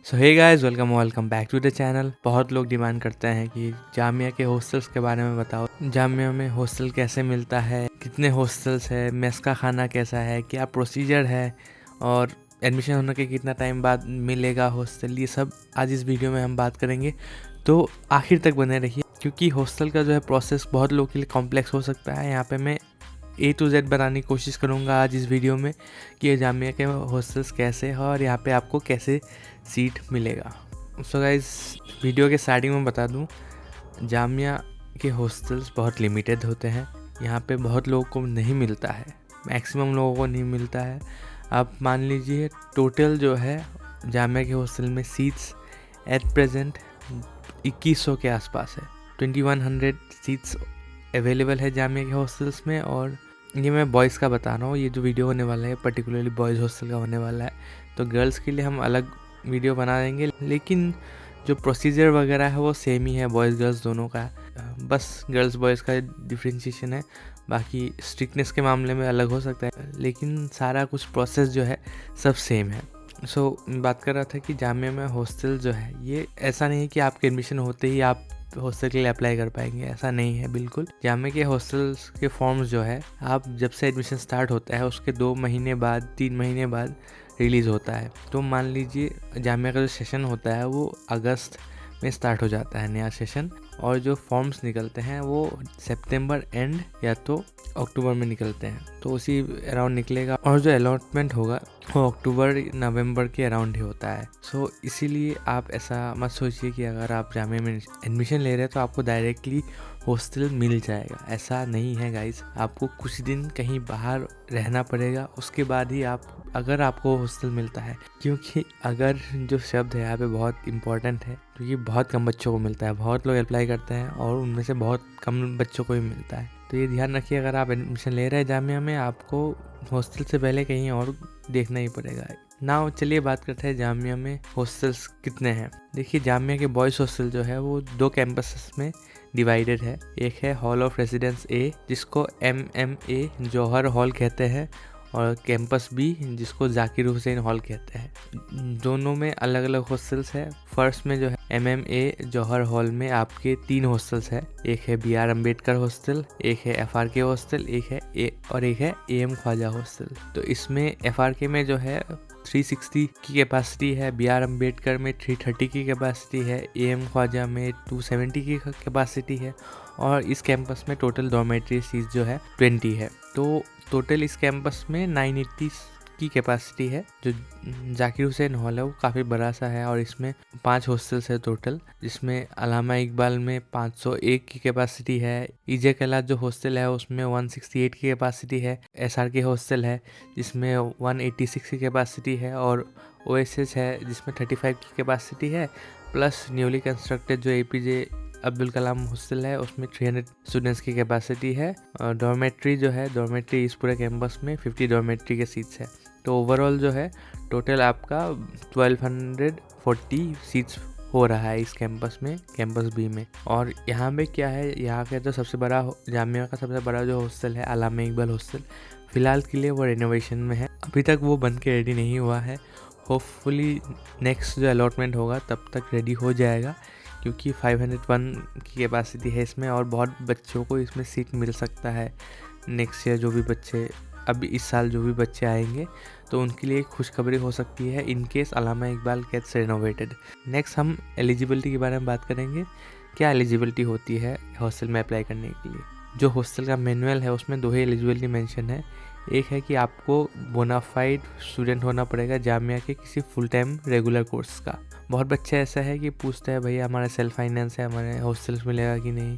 So hey guys, welcome back to the channel. बहुत लोग demand करते हैं कि जामिया के हॉस्टल्स के बारे में बताओ। जामिया में हॉस्टल कैसे मिलता है, कितने हॉस्टल्स है, मेस का खाना कैसा है, क्या प्रोसीजर है और एडमिशन होने के कितना टाइम बाद मिलेगा हॉस्टल, ये सब आज इस वीडियो में हम बात करेंगे। तो आखिर तक बने रहिए क्योंकि हॉस्टल का जो है प्रोसेस बहुत लोगों के लिए कॉम्प्लेक्स हो सकता है। यहाँ पे मैं A to Z बनाने की कोशिश करूँगा आज इस वीडियो में कि जामिया के हॉस्टल्स कैसे हैं और यहाँ पे आपको कैसे सीट मिलेगा। सो गाइस, वीडियो के स्टार्टिंग में बता दूँ, जामिया के हॉस्टल्स बहुत लिमिटेड होते हैं। यहाँ पे बहुत लोगों को नहीं मिलता है, मैक्सिमम लोगों को नहीं मिलता है। आप मान लीजिए टोटल जो है जामिया के हॉस्टल में सीट्स एट प्रेजेंट 2100 के आसपास है। 2100 सीट्स अवेलेबल है जामिया के हॉस्टल्स में। और ये मैं बॉयज़ का बता रहा हूँ, ये जो वीडियो होने वाला है पर्टिकुलरली बॉयज़ हॉस्टल का होने वाला है। तो गर्ल्स के लिए हम अलग वीडियो बना देंगे, लेकिन जो प्रोसीजर वगैरह है वो सेम ही है बॉयज़ गर्ल्स दोनों का। बस गर्ल्स बॉयज़ का डिफरेंशिएशन है, बाकी स्ट्रिक्टनेस के मामले में अलग हो सकता है, लेकिन सारा कुछ प्रोसेस जो है सब सेम है। मैं बात कर रहा था कि जामिया में हॉस्टल जो है ये ऐसा नहीं है कि आपके एडमिशन होते ही आप हॉस्टल के लिए अप्लाई कर पाएंगे, ऐसा नहीं है बिल्कुल। जामिया के हॉस्टल्स के फॉर्म्स जो है आप जब से एडमिशन स्टार्ट होता है उसके 2 महीने बाद 3 महीने बाद रिलीज़ होता है। तो मान लीजिए जामिया का जो सेशन होता है वो अगस्त में स्टार्ट हो जाता है नया सेशन, और जो फॉर्म्स निकलते हैं वो सितंबर एंड या तो अक्टूबर में निकलते हैं। तो उसी अराउंड निकलेगा, और जो अलॉटमेंट होगा वो अक्टूबर नवंबर के अराउंड ही होता है। इसीलिए आप ऐसा मत सोचिए कि अगर आप जामिया में एडमिशन ले रहे हैं तो आपको डायरेक्टली हॉस्टल मिल जाएगा, ऐसा नहीं है गाइस। आपको कुछ दिन कहीं बाहर रहना पड़ेगा, उसके बाद ही अगर आपको हॉस्टल मिलता है। क्योंकि अगर जो शब्द है यहाँ पे बहुत इंपॉर्टेंट है, क्योंकि बहुत कम बच्चों को मिलता है। बहुत लोग अप्लाई करते हैं और उनमें से बहुत कम बच्चों को ही मिलता है। तो ये ध्यान रखिए, अगर आप एडमिशन ले रहे हैं जामिया में, आपको हॉस्टल से पहले कहीं और देखना ही पड़ेगा। नाउ चलिए बात करते हैं जामिया में हॉस्टल्स कितने हैं। देखिए, जामिया के बॉयज़ हॉस्टल जो है वो 2 कैंपसेस में डिवाइडेड है। एक है हॉल ऑफ रेजिडेंस ए, जिसको MMA जौहर हॉल कहते हैं, और कैंपस बी, जिसको जाकिर हुसैन हॉल कहते हैं। दोनों में अलग अलग हॉस्टल्स है। फर्स्ट में जो है MMA जौहर हॉल में आपके 3 हॉस्टल्स है। एक है BR अम्बेडकर हॉस्टल, एक है FRK हॉस्टल, एक है AM ख्वाजा हॉस्टल। तो इसमें FRK में जो है 360 की कैपेसिटी है, BR अम्बेडकर में 330 की कैपेसिटी है, AM ख्वाजा में 270 की कैपेसिटी है, और इस कैंपस में टोटल डॉर्मेट्री सीट जो है 20 है। तो टोटल इस कैंपस में 980 की कैपेसिटी है। जो जाकिर हुसैन हॉल है वो काफ़ी बड़ा सा है, और इसमें 5 हॉस्टल्स है टोटल, जिसमें अलामा इकबाल में 501 की कैपेसिटी है। EJ कैलाश जो हॉस्टल है उसमें 168 की कैपेसिटी है। SRK हॉस्टल है जिसमें 186 की कैपेसिटी है, और OSS है जिसमें 35 की कैपेसिटी है, प्लस न्यूली कंस्ट्रक्टेड जो APJ अब्दुल कलाम हॉस्टल है उसमें 300 स्टूडेंट्स की कैपेसिटी है। डॉर्मेट्री जो है, डॉर्मेट्री इस पूरे कैंपस में 50 डॉर्मेट्री के सीट्स है। तो ओवरऑल जो है टोटल आपका 1240 सीट्स हो रहा है इस कैंपस में, कैंपस बी में। और यहाँ पे क्या है, यहाँ का जो सबसे बड़ा जामिया का सबसे बड़ा जो हॉस्टल है अलामा इकबाल हॉस्टल, फ़िलहाल के लिए वो रेनोवेशन में है, अभी तक वो बन के रेडी नहीं हुआ है। होपफुली नेक्स्ट जो अलॉटमेंट होगा तब तक रेडी हो जाएगा, क्योंकि 501 की कैपेसिटी है इसमें, और बहुत बच्चों को इसमें सीट मिल सकता है नेक्स्ट ईयर। जो भी बच्चे अभी इस साल जो भी बच्चे आएंगे तो उनके लिए खुशखबरी हो सकती है in case Allama Iqbal gates renovated. Next हम एलिजिबिलिटी के बारे में बात करेंगे। क्या एलिजिबिलिटी होती है हॉस्टल में अप्लाई करने के लिए। जो हॉस्टल का मैनुअल है उसमें 2 ही एलिजिबिलिटी मेंशन है। एक है कि आपको बोनाफाइड स्टूडेंट होना पड़ेगा जामिया के किसी फुल टाइम रेगुलर कोर्स का। बहुत बच्चे ऐसा है कि पूछते हैं भैया हमारा सेल्फ फाइनेंस है, हमारे हॉस्टल्स मिलेगा कि नहीं।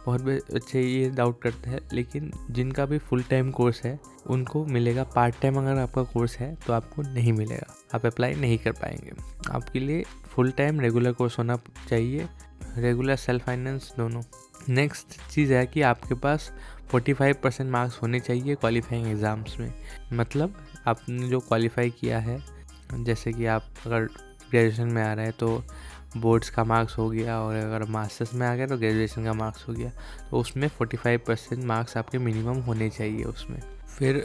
बहुत बच्चे ये डाउट करते हैं, लेकिन जिनका भी फुल टाइम कोर्स है उनको मिलेगा। पार्ट टाइम अगर आपका कोर्स है तो आपको नहीं मिलेगा, आप अप्लाई नहीं कर पाएंगे। आपके लिए फुल टाइम रेगुलर कोर्स होना चाहिए, रेगुलर सेल्फ फाइनेंस दोनों। नेक्स्ट चीज़ है कि आपके पास 45% मार्क्स होने चाहिए क्वालिफाइंग एग्ज़ाम्स में। मतलब आपने जो क्वालिफाई किया है, जैसे कि आप अगर ग्रेजुएशन में आ रहे हैं तो बोर्ड्स का मार्क्स हो गया, और अगर मास्टर्स में आ गया तो ग्रेजुएशन का मार्क्स हो गया, तो उसमें 45% मार्क्स आपके मिनिमम होने चाहिए उसमें। फिर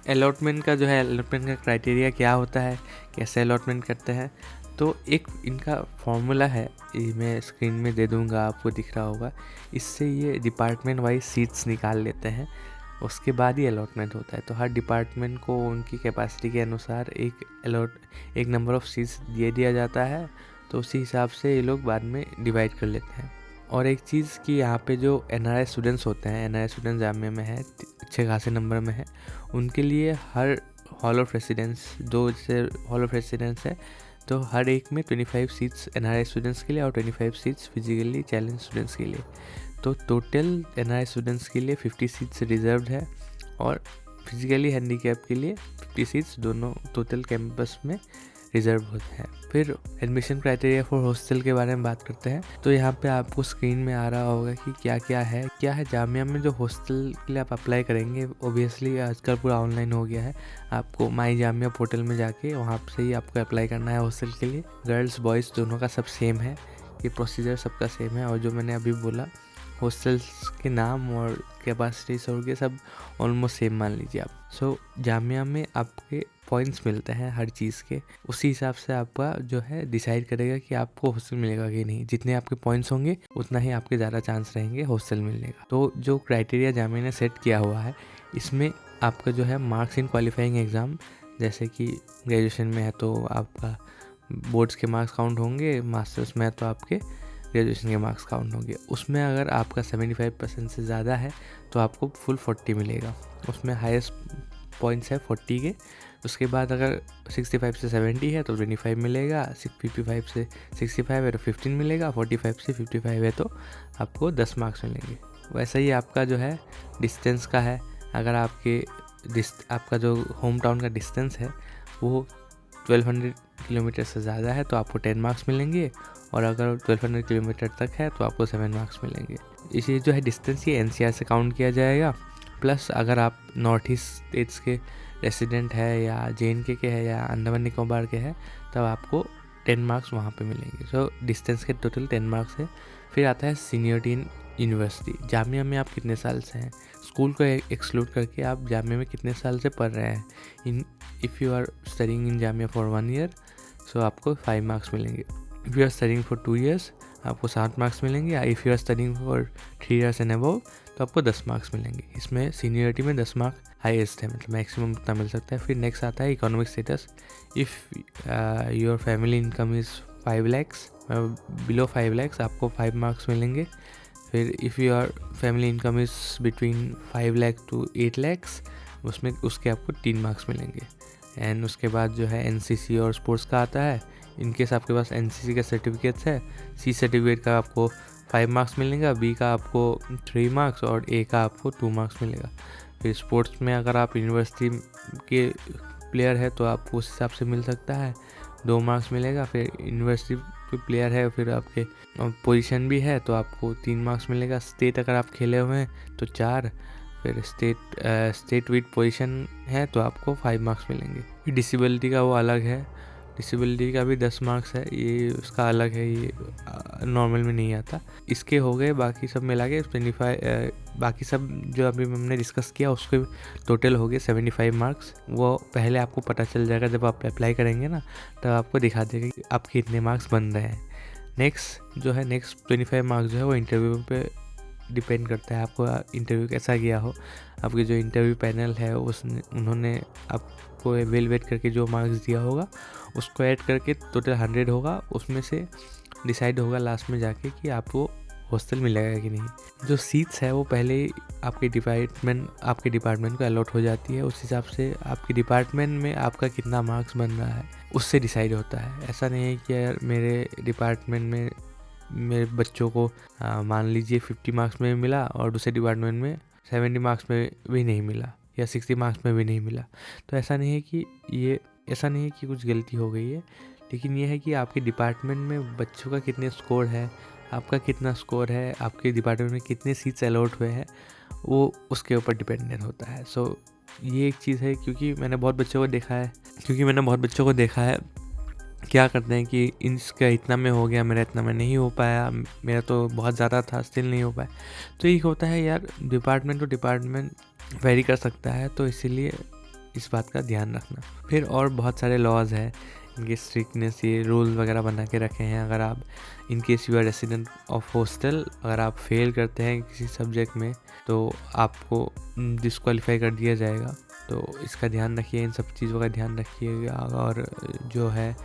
अलॉटमेंट का जो है, अलॉटमेंट का क्राइटेरिया क्या होता है, कैसे अलॉटमेंट करते हैं। तो एक इनका फॉर्मूला है, ये मैं स्क्रीन में दे दूंगा, आपको दिख रहा होगा। इससे ये डिपार्टमेंट वाइज सीट्स निकाल लेते हैं, उसके बाद ही अलॉटमेंट होता है। तो हर डिपार्टमेंट को उनकी कैपेसिटी के अनुसार एक नंबर ऑफ सीट्स दिया जाता है, तो उसी हिसाब से ये लोग बाद में डिवाइड कर लेते हैं। और एक चीज़ कि यहाँ पे जो NRI स्टूडेंट्स होते हैं, NRI स्टूडेंट्स जामिया में है, अच्छे खासे नंबर में है, उनके लिए हर हॉल ऑफ रेसिडेंस, 2 जैसे हॉल ऑफ रेसिडेंस है, तो हर एक में 25 सीट्स NRI स्टूडेंट्स के लिए और 25 सीट्स फिजिकली चैलेंज स्टूडेंट्स के लिए। तो टोटल NRI स्टूडेंट्स के लिए 50 सीट्स रिजर्व्ड है और फिजिकली हैंडीकैप के लिए 50 सीट्स दोनों टोटल कैंपस में रिजर्व होते हैं। फिर एडमिशन क्राइटेरिया फॉर हॉस्टल के बारे में बात करते हैं। तो यहाँ पे आपको स्क्रीन में आ रहा होगा कि क्या है जामिया में जो हॉस्टल के लिए आप अप्लाई करेंगे। ओबियसली आजकल पूरा ऑनलाइन हो गया है, आपको माई जामिया पोर्टल में जाके वहाँ से ही आपको अप्लाई करना है हॉस्टल के लिए। गर्ल्स बॉयज़ दोनों का सब सेम है, ये प्रोसीजर सबका सेम है। और जो मैंने अभी बोला हॉस्टल्स के नाम और कैपेसिटीज और ये सब ऑलमोस्ट सेम मान लीजिए आप। सो जामिया में आपके पॉइंट्स मिलते हैं हर चीज़ के, उसी हिसाब से आपका जो है डिसाइड करेगा कि आपको हॉस्टल मिलेगा कि नहीं। जितने आपके पॉइंट्स होंगे उतना ही आपके ज़्यादा चांस रहेंगे हॉस्टल मिलने का। तो जो क्राइटेरिया जामिया ने सेट किया हुआ है, इसमें आपका जो है मार्क्स इन क्वालिफाइंग एग्ज़ाम, जैसे कि ग्रेजुएशन में है तो आपका बोर्ड्स के मार्क्स काउंट होंगे, मास्टर्स में है तो आपके ग्रेजुएशन के मार्क्स काउंट होंगे। उसमें अगर आपका 75% से ज़्यादा है तो आपको फुल 40 मिलेगा, उसमें हाईएस्ट पॉइंट्स है 40 के। उसके बाद अगर 65 से 70 है तो 25 मिलेगा, 55 से 65 है तो 15 मिलेगा, 45 से 55 है तो आपको 10 मार्क्स मिलेंगे। वैसा ही आपका जो है डिस्टेंस का है, अगर आपका जो होम टाउन का डिस्टेंस है वो 1200 किलोमीटर से ज़्यादा है तो आपको 10 मार्क्स मिलेंगे, और अगर 1200 किलोमीटर तक है तो आपको 7 मार्क्स मिलेंगे। इसी जो है डिस्टेंस ये NCR से काउंट किया जाएगा। प्लस अगर आप नॉर्थ ईस्ट स्टेट्स के रेसिडेंट है या JNK के है या अंडमान निकोबार के है तब आपको 10 मार्क्स वहाँ पे मिलेंगे। सो डिस्टेंस के टोटल 10 मार्क्स है। फिर आता है सीनियरिटी इन यूनिवर्सिटी। जामिया में आप कितने साल से हैं, स्कूल को एक्सक्लूड करके आप जामिया में कितने साल से पढ़ रहे हैं। If you are studying in Jamia for 1 year so आपको 5 मार्क्स मिलेंगे। If you are studying for 2 years आपको 7 मार्क्स मिलेंगे, या if you are studying for 3 years and above तो आपको 10 मार्क्स मिलेंगे। इसमें सीनियरिटी में 10 मार्क हाईएस्ट है, मतलब मैक्सिमम उतना मिल सकता है। फिर नेक्स्ट आता है economic status. If your family income is 5 lakhs, below 5 lakhs आपको 5 मार्क्स मिलेंगे। फिर if your family income is between 5 lakh to 8 lakhs उसके आपको 3 मार्क्स मिलेंगे। एंड उसके बाद जो है NCC और स्पोर्ट्स का आता है। इनकेस आपके पास NCC का सर्टिफिकेट्स है, C सर्टिफिकेट का आपको 5 मार्क्स मिलेगा, B का आपको 3 मार्क्स और A का आपको 2 मार्क्स मिलेगा। फिर स्पोर्ट्स में अगर आप यूनिवर्सिटी के प्लेयर है तो आपको उस हिसाब से मिल सकता है, 2 मार्क्स मिलेगा। फिर यूनिवर्सिटी के प्लेयर है, फिर आपके पोजीशन भी है तो आपको 3 मार्क्स मिलेगा। स्टेट अगर आप खेले हुए हैं तो 4, फिर स्टेट विद पोजीशन है तो आपको 5 मार्क्स मिलेंगे। फिर डिसेबिलिटी का वो अलग है, डिसेबिलिटी का भी 10 मार्क्स है, ये उसका अलग है, ये नॉर्मल में नहीं आता। इसके हो गए, बाकी सब मिला के 25, बाकी सब जो अभी हमने डिस्कस किया उसके टोटल हो गए 75 मार्क्स। वो पहले आपको पता चल जाएगा जब आप अप्लाई करेंगे ना, तब आपको दिखा देगा कि आपके इतने मार्क्स बन रहे हैं। नेक्स्ट 25 मार्क्स जो है वो इंटरव्यू पे डिपेंड करता है, आपको इंटरव्यू कैसा गया हो। आपके जो इंटरव्यू पैनल है उन्होंने आपको एवेलुएट करके जो मार्क्स दिया होगा उसको ऐड करके टोटल 100 होगा, उसमें से डिसाइड होगा लास्ट में जाके कि आपको हॉस्टल मिलेगा कि नहीं। जो सीट्स है वो पहले आपके डिपार्टमेंट को अलॉट हो जाती है, उस हिसाब से आपके डिपार्टमेंट में आपका कितना मार्क्स बन रहा है उससे डिसाइड होता है। ऐसा नहीं है कि यार मेरे डिपार्टमेंट में मेरे बच्चों को मान लीजिए 50 मार्क्स में मिला और दूसरे डिपार्टमेंट में 70 मार्क्स में भी नहीं मिला या 60 मार्क्स में भी नहीं मिला। तो ऐसा नहीं है कि कुछ गलती हो गई है, लेकिन ये है कि आपके डिपार्टमेंट में बच्चों का कितने स्कोर है, आपका कितना स्कोर है, आपके डिपार्टमेंट में कितने सीट्स अलॉट हुए हैं, वो उसके ऊपर डिपेंडेंट होता है। सो ये एक चीज़ है, क्योंकि मैंने बहुत बच्चों को देखा है क्या करते हैं कि इसका इतना में हो गया, मेरा इतना में नहीं हो पाया, मेरा तो बहुत ज़्यादा था स्टिल नहीं हो पाया। तो ये होता है यार, डिपार्टमेंट टू डिपार्टमेंट वेरी कर सकता है, तो इसीलिए इस बात का ध्यान रखना। फिर और बहुत सारे लॉज है, इनकी स्ट्रिक्टनेस, ये रूल वगैरह बना के रखे हैं। अगर आप in case you are resident of hostel, अगर आप फेल करते हैं किसी सब्जेक्ट में तो आपको डिस्क्वालीफाई कर दिया जाएगा। तो इसका ध्यान रखिए, इन सब चीज़ों का ध्यान रखिएगा। और जो है,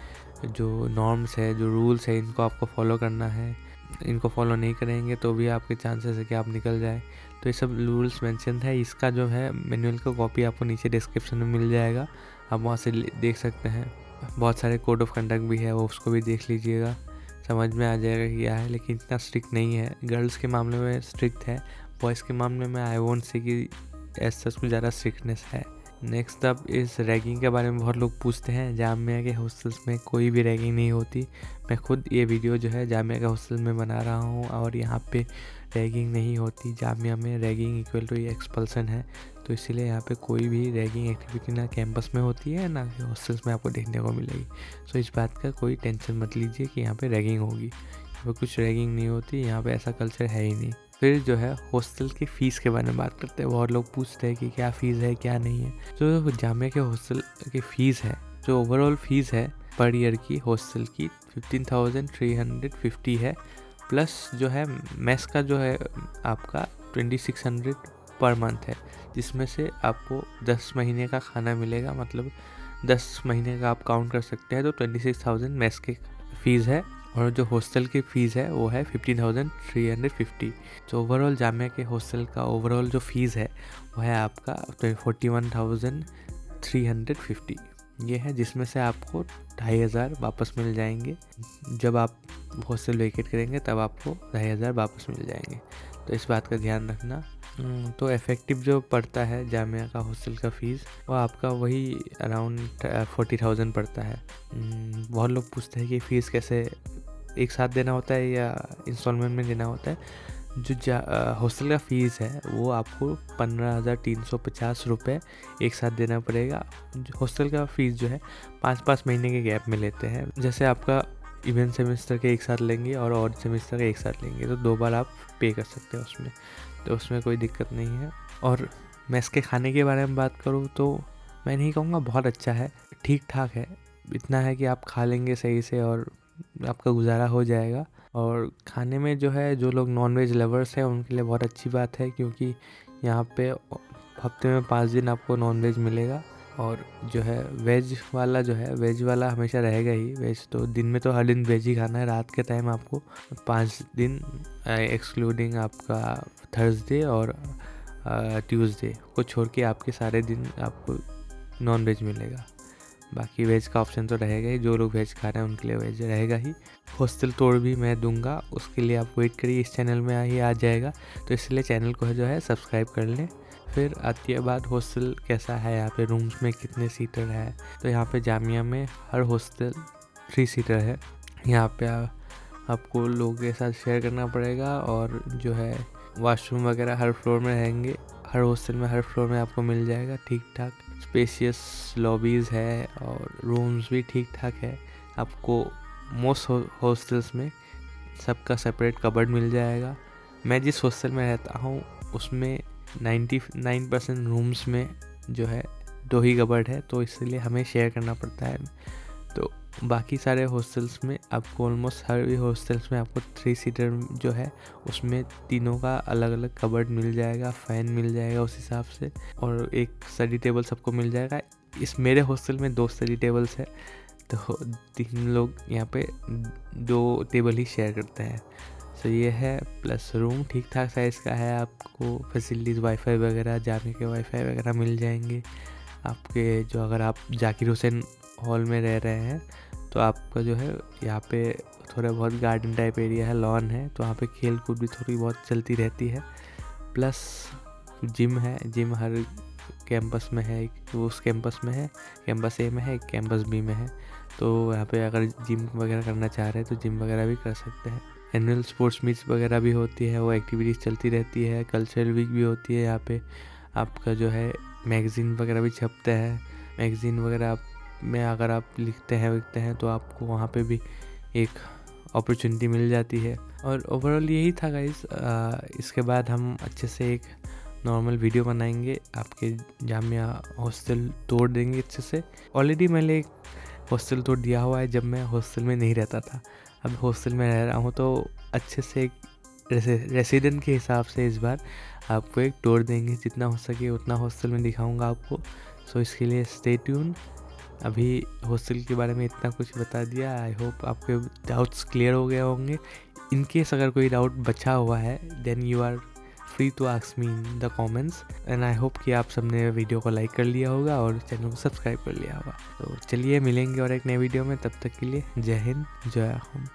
जो नॉर्म्स है, जो रूल्स है, इनको आपको फॉलो करना है। इनको फॉलो नहीं करेंगे तो भी आपके चांसेस है कि आप निकल जाए। तो ये सब रूल्स मेंशन है। इसका जो है मैनुअल का कॉपी आपको नीचे डिस्क्रिप्शन में मिल जाएगा, आप वहाँ से देख सकते हैं। बहुत सारे कोड ऑफ कंडक्ट भी है, वो उसको भी देख लीजिएगा, समझ में आ जाएगा कि क्या है। लेकिन इतना स्ट्रिक्ट नहीं है। गर्ल्स के मामले में स्ट्रिक्ट है, बॉयज़ के मामले में आई वोंट से कि ऐसा कुछ ज़्यादा स्ट्रिक्टनेस है। नेक्स्ट अप इस रैगिंग के बारे में बहुत लोग पूछते हैं। जामिया के हॉस्टल्स में कोई भी रैगिंग नहीं होती। मैं खुद ये वीडियो जो है जामिया के हॉस्टल में बना रहा हूँ और यहाँ पे रैगिंग नहीं होती। जामिया में रैगिंग इक्वल टू एक्सपल्सन है, तो इसीलिए यहाँ पे कोई भी रैगिंग एक्टिविटी ना कैंपस में होती है ना हॉस्टल्स में आपको देखने को मिलेगी। सो इस बात का कोई टेंशन मत लीजिए कि यहाँ पे रैगिंग होगी। यहाँ पे कुछ रैगिंग नहीं होती, यहाँ पे ऐसा कल्चर है ही नहीं। फिर जो है हॉस्टल की फ़ीस के बारे में बात करते हैं। बहुत लोग पूछते हैं कि क्या फ़ीस है क्या नहीं है। जो जामिया के हॉस्टल की फ़ीस है, जो ओवरऑल फ़ीस है पर ईयर की हॉस्टल की 15,350 है, प्लस जो है मेस का जो है आपका 2600 पर मंथ है, जिसमें से आपको 10 महीने का खाना मिलेगा। मतलब 10 महीने का आप काउंट कर सकते हैं। तो 26,000 मेस की फ़ीस है और जो हॉस्टल की फ़ीस है वो है 15,350। तो ओवरऑल जामिया के हॉस्टल का ओवरऑल जो फ़ीस है वो है आपका 41,350। ये है, जिसमें से आपको 2,500 वापस मिल जाएंगे। जब आप हॉस्टल वेकेट करेंगे तब आपको 2,500 वापस मिल जाएंगे। तो इस बात का ध्यान रखना। तो इफ़ेक्टिव जो पड़ता है जामिया का हॉस्टल का फ़ीस, वो आपका वही अराउंड 40,000 पड़ता है। बहुत लोग पूछते हैं कि फ़ीस कैसे एक साथ देना होता है या इंस्टॉलमेंट में देना होता है। जो हॉस्टल का फ़ीस है वो आपको 15,350 रुपये एक साथ देना पड़ेगा। हॉस्टल का फ़ीस जो है 5-5 महीने के गैप में लेते हैं। जैसे आपका इवेंट सेमेस्टर के एक साथ लेंगे और ऑड सेमेस्टर के एक साथ लेंगे तो 2 बार आप पे कर सकते हैं उसमें, तो उसमें कोई दिक्कत नहीं है। और मेस के खाने के बारे में बात करूँ तो मैं नहीं कहूँगा बहुत अच्छा है, ठीक ठाक है। इतना है कि आप खा लेंगे सही से और आपका गुजारा हो जाएगा। और खाने में जो है, जो लोग नॉनवेज लवर्स हैं उनके लिए बहुत अच्छी बात है, क्योंकि यहाँ पे हफ्ते में 5 दिन आपको नॉनवेज मिलेगा। और जो है वेज वाला जो है, वेज वाला हमेशा रहेगा ही। वेज तो दिन में तो हर दिन वेज ही खाना है। रात के टाइम आपको 5 दिन एक्सक्लूडिंग आपका थर्सडे और ट्यूसडे को छोड़ के आपके सारे दिन आपको नॉन वेज मिलेगा। बाकी वेज का ऑप्शन तो रहेगा ही, जो लोग वेज खा रहे हैं उनके लिए वेज रहेगा ही। हॉस्टल टूर भी मैं दूंगा, उसके लिए आप वेट करिए, इस चैनल में ही आ जाएगा। तो इसलिए चैनल को जो है सब्सक्राइब कर लें। फिर आती है बात हॉस्टल कैसा है, यहाँ पे रूम्स में कितने सीटर है। तो यहाँ पे जामिया में हर हॉस्टल 3 सीटर है। यहाँ पे आपको लोगों के साथ शेयर करना पड़ेगा। और जो है वॉशरूम वगैरह हर फ्लोर में रहेंगे। हर हॉस्टल में हर फ्लोर में आपको मिल जाएगा ठीक ठाक। स्पेशियस लॉबीज़ है और रूम्स भी ठीक ठाक है। आपको मोस्ट हॉस्टल्स में सबका सेपरेट कबर्ड मिल जाएगा। मैं जिस हॉस्टल में रहता हूँ उसमें 99% रूम्स में जो है 2 ही कबर्ड है, तो इसलिए हमें शेयर करना पड़ता है। तो बाकी सारे हॉस्टल्स में आपको ऑलमोस्ट हर हॉस्टल्स में आपको 3 सीटर जो है उसमें तीनों का अलग अलग कबर्ड मिल जाएगा, फ़ैन मिल जाएगा उस हिसाब से, और एक स्टडी टेबल सबको मिल जाएगा। इस मेरे हॉस्टल में 2 स्टडी टेबल्स है, तो 3 लोग यहाँ पे 2 टेबल ही शेयर करते हैं। तो ये है। प्लस रूम ठीक ठाक साइज़ का है। आपको फैसिलिटीज़ वाईफाई वगैरह, जाने के वाईफाई वगैरह मिल जाएंगे आपके। जो अगर आप जाकिर हुसैन हॉल में रह रहे हैं तो आपका जो है यहाँ पे थोड़ा बहुत गार्डन टाइप एरिया है, लॉन है, तो वहाँ पे खेल कूद भी थोड़ी बहुत चलती रहती है। प्लस जिम है, जिम हर कैंपस में है। एक उस कैंपस में है, कैंपस ए में है, एक कैंपस बी में है। तो यहाँ पे अगर जिम वगैरह करना चाह रहे हैं तो जिम वगैरह भी कर सकते हैं। एनुअल स्पोर्ट्स मीट्स वगैरह भी होती है, वो एक्टिविटीज़ चलती रहती है। कल्चरल वीक भी होती है यहाँ पे। आपका जो है मैगज़ीन वगैरह भी छपते हैं। मैगज़ीन वगैरह में अगर आप लिखते हैं तो आपको वहाँ पे भी एक अपॉर्चुनिटी मिल जाती है। और ओवरऑल यही था गाइस। इसके बाद हम अच्छे से एक नॉर्मल वीडियो बनाएंगे, आपके जामिया हॉस्टल तोड़ देंगे अच्छे से। ऑलरेडी मैंने एक हॉस्टल तो दिया हुआ है जब मैं हॉस्टल में नहीं रहता था। अब हॉस्टल में रह रहा हूँ तो अच्छे से एक रेसिडेंट के हिसाब से इस बार आपको एक टूर देंगे, जितना हो सके उतना हॉस्टल में दिखाऊंगा आपको। सो इसके लिए स्टे ट्यून। अभी हॉस्टल के बारे में इतना कुछ बता दिया। आई होप आपके डाउट्स क्लियर हो गए होंगे। इन केस अगर कोई डाउट बचा हुआ है then you are free to ask me in the comments. And I hope कि आप सबने वीडियो को लाइक कर लिया होगा और चैनल को सब्सक्राइब कर लिया होगा। तो चलिए मिलेंगे और एक नए वीडियो में, तब तक के लिए जय हिंद जय होम।